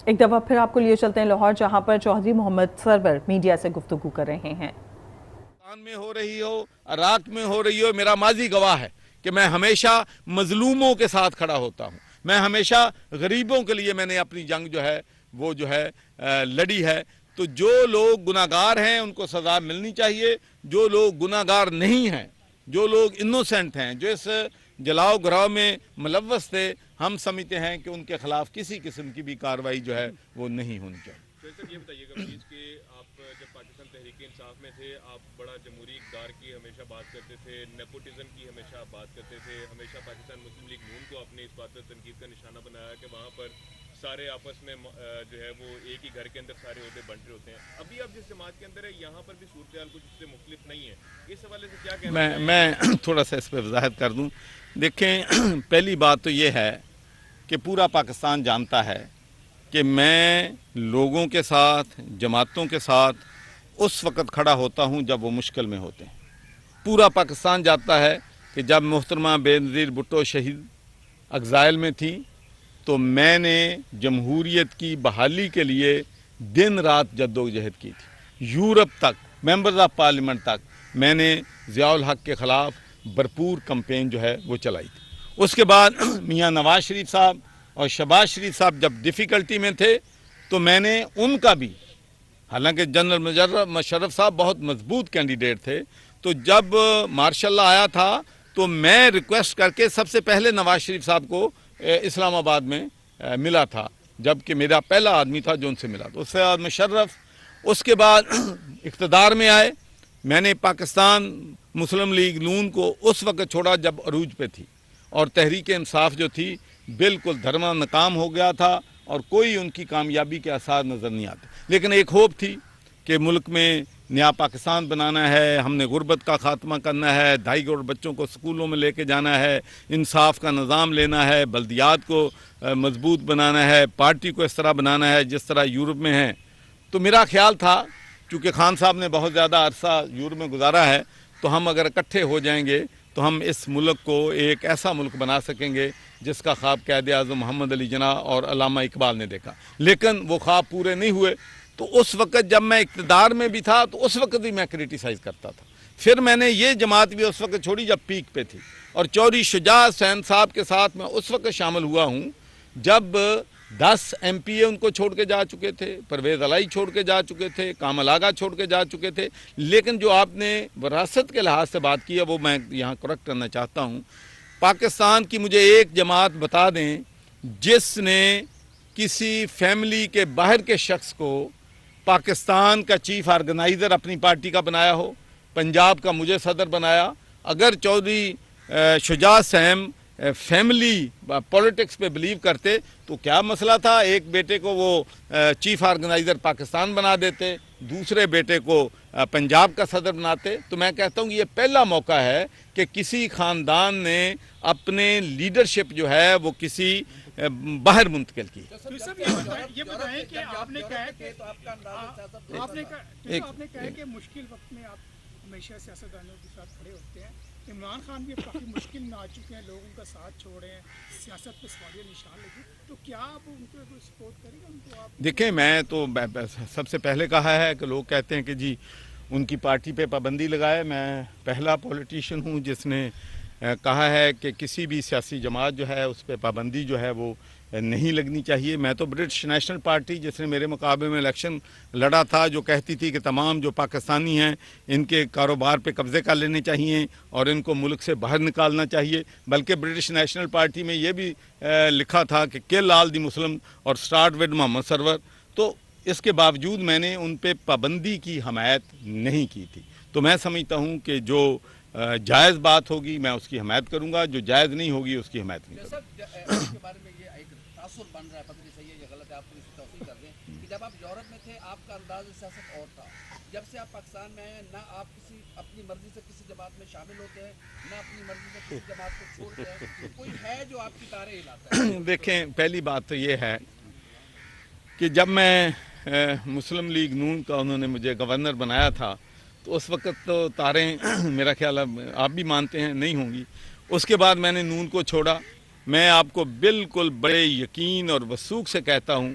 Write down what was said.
ایک دفعہ پھر آپ کو لیے چلتے ہیں لاہور، جہاں پر چوہدری محمد سرور میڈیا سے گفتگو کر رہے ہیں۔ پاکستان میں ہو رہی ہو، عراق میں ہو رہی ہو، میرا ماضی گواہ ہے کہ میں ہمیشہ مظلوموں کے ساتھ کھڑا ہوتا ہوں۔ میں ہمیشہ غریبوں کے لیے میں نے اپنی جنگ جو ہے وہ لڑی ہے۔ تو جو لوگ گناہگار ہیں ان کو سزا ملنی چاہیے، جو لوگ گناہگار نہیں ہیں، جو لوگ انوسینٹ ہیں، جو اس جلاؤ گراؤ میں ملوث تھے، ہم سمجھتے ہیں کہ ان کے خلاف کسی قسم کی بھی کارروائی جو ہے وہ نہیں ہونی چاہیے۔ سر یہ بتائیے گا پلیز کہ آپ جب پاکستان تحریک انصاف میں تھے، آپ بڑا جمہوری اقدار کی ہمیشہ بات کرتے تھے، نیپوٹزم کی ہمیشہ آپ بات کرتے تھے، ہمیشہ پاکستان مسلم لیگ نون کو آپ نے اس بات پر تنقید کا نشانہ بنایا کہ وہاں پر سارے آپس میں جو ہے وہ ایک ہی گھر کے اندر سارے عہدے بنٹ رہے ہوتے ہیں۔ ابھی آپ جس جماعت کے اندر ہے یہاں پر بھی صورتحال کچھ اس سے مختلف نہیں ہے، اس حوالے سے کیا کہنا چاہیں گے؟ میں تھوڑا سا اس پہ وضاحت کر دوں۔ دیکھیں، پہلی بات تو یہ ہے کہ پورا پاکستان جانتا ہے کہ میں لوگوں کے ساتھ، جماعتوں کے ساتھ اس وقت کھڑا ہوتا ہوں جب وہ مشکل میں ہوتے ہیں۔ پورا پاکستان جانتا ہے کہ جب محترمہ بینظیر بھٹو شہید ایگزائل میں تھی تو میں نے جمہوریت کی بحالی کے لیے دن رات جدوجہد کی تھی۔ یورپ تک، ممبرز آف پارلیمنٹ تک میں نے ضیاء الحق کے خلاف بھرپور کمپین جو ہے وہ چلائی تھی۔ اس کے بعد میاں نواز شریف صاحب اور شہباز شریف صاحب جب ڈیفیکلٹی میں تھے تو میں نے ان کا بھی، حالانکہ جنرل مشرف صاحب بہت مضبوط کینڈیڈیٹ تھے، تو جب مارشل اللہ آیا تھا تو میں ریکویسٹ کر کے سب سے پہلے نواز شریف صاحب کو اسلام آباد میں ملا تھا، جبکہ میرا پہلا آدمی تھا جو ان سے ملا۔ تو اس کے بعد مشرف، اس کے بعد اقتدار میں آئے۔ میں نے پاکستان مسلم لیگ نون کو اس وقت چھوڑا جب عروج پہ تھی، اور تحریک انصاف جو تھی بالکل دھرما ناکام ہو گیا تھا اور کوئی ان کی کامیابی کے آثار نظر نہیں آتے۔ لیکن ایک ہوپ تھی کہ ملک میں نیا پاکستان بنانا ہے، ہم نے غربت کا خاتمہ کرنا ہے، 2.5 کروڑ بچوں کو سکولوں میں لے کے جانا ہے، انصاف کا نظام لینا ہے، بلدیات کو مضبوط بنانا ہے، پارٹی کو اس طرح بنانا ہے جس طرح یورپ میں ہے۔ تو میرا خیال تھا، چونکہ خان صاحب نے بہت زیادہ عرصہ یورپ میں گزارا ہے، تو ہم اگر اکٹھے ہو جائیں گے تو ہم اس ملک کو ایک ایسا ملک بنا سکیں گے جس کا خواب قائد اعظم محمد علی جناح اور علامہ اقبال نے دیکھا۔ لیکن وہ خواب پورے نہیں ہوئے۔ تو اس وقت جب میں اقتدار میں بھی تھا تو اس وقت بھی میں کرٹیسائز کرتا تھا۔ پھر میں نے یہ جماعت بھی اس وقت چھوڑی جب پیک پہ تھی، اور چودھری شجاع حسین صاحب کے ساتھ میں اس وقت شامل ہوا ہوں جب 10 ایم پی اے ان کو چھوڑ کے جا چکے تھے، پرویز علائی چھوڑ کے جا چکے تھے، کامل آغا چھوڑ کے جا چکے تھے۔ لیکن جو آپ نے وراثت کے لحاظ سے بات کی ہے وہ میں یہاں کریکٹ کرنا چاہتا ہوں۔ پاکستان کی مجھے ایک جماعت بتا دیں جس نے کسی فیملی کے باہر کے شخص کو پاکستان کا چیف آرگنائزر اپنی پارٹی کا بنایا ہو، پنجاب کا مجھے صدر بنایا۔ اگر چودھری شجاع حسین فیملی پولیٹکس پہ بلیو کرتے تو کیا مسئلہ تھا؟ ایک بیٹے کو وہ چیف آرگنائزر پاکستان بنا دیتے، دوسرے بیٹے کو پنجاب کا صدر بناتے۔ تو میں کہتا ہوں یہ پہلا موقع ہے کہ کسی خاندان نے اپنے لیڈرشپ جو ہے وہ کسی باہر منتقل کی۔ یہ بتائیں کہ آپ نے کہا کہ مشکل وقت میں آپ ہمیشہ سیاستدانوں کے ساتھ کھڑے ہوتے ہیں۔ عمران خان بھی کافی مشکل میں آ چکے ہیں، لوگ ان کا ساتھ چھوڑے ہیں، سیاست پہ سوالیہ نشان لگے، تو کیا آپ ان کو سپورٹ کریں گے؟ ان کو آپ دیکھیں، میں تو سب سے پہلے کہا ہے کہ لوگ کہتے ہیں کہ جی ان کی پارٹی پہ پابندی لگائے۔ میں پہلا پولیٹیشین ہوں جس نے کہا ہے کہ کسی بھی سیاسی جماعت جو ہے اس پہ پابندی جو ہے وہ نہیں لگنی چاہیے۔ میں تو برٹش نیشنل پارٹی جس نے میرے مقابلے میں الیکشن لڑا تھا، جو کہتی تھی کہ تمام جو پاکستانی ہیں ان کے کاروبار پہ قبضے کر لینے چاہیے اور ان کو ملک سے باہر نکالنا چاہیے، بلکہ برٹش نیشنل پارٹی میں یہ بھی لکھا تھا کہ کل آل دی مسلم اور سٹارٹ ود محمد سرور۔ تو اس کے باوجود میں نے ان پہ پابندی کی حمایت نہیں کی تھی۔ تو میں سمجھتا ہوں کہ جو جائز بات ہوگی میں اس کی حمایت کروں گا، جو جائز نہیں ہوگی اس کی حمایت نہیں کروں گا۔ اس کے بارے میں یہ ایک تاثر بن رہا ہے، پتہ نہیں صحیح ہے یا غلط ہے، آپ کو اس کی توثیق کر دیں کہ جب آپ یورپ میں تھے آپ کا انداز سیاست اور تھا، جب سے آپ پاکستان میں آئے ہیں نہ آپ کسی اپنی مرضی سے کسی جماعت میں شامل ہوتے ہیں، نہ اپنی مرضی سے کسی جماعت کو چھوڑتے ہیں، کوئی ہے جو آپ کی تاریں ہلاتا ہے؟ دیکھیں، پہلی بات تو یہ ہے کہ جب میں مسلم لیگ نون کا انہوں نے مجھے گورنر بنایا تھا تو اس وقت تو تاریں میرا خیال آپ بھی مانتے ہیں نہیں ہوں گی۔ اس کے بعد میں نے نون کو چھوڑا۔ میں آپ کو بالکل بڑے یقین اور وثوق سے کہتا ہوں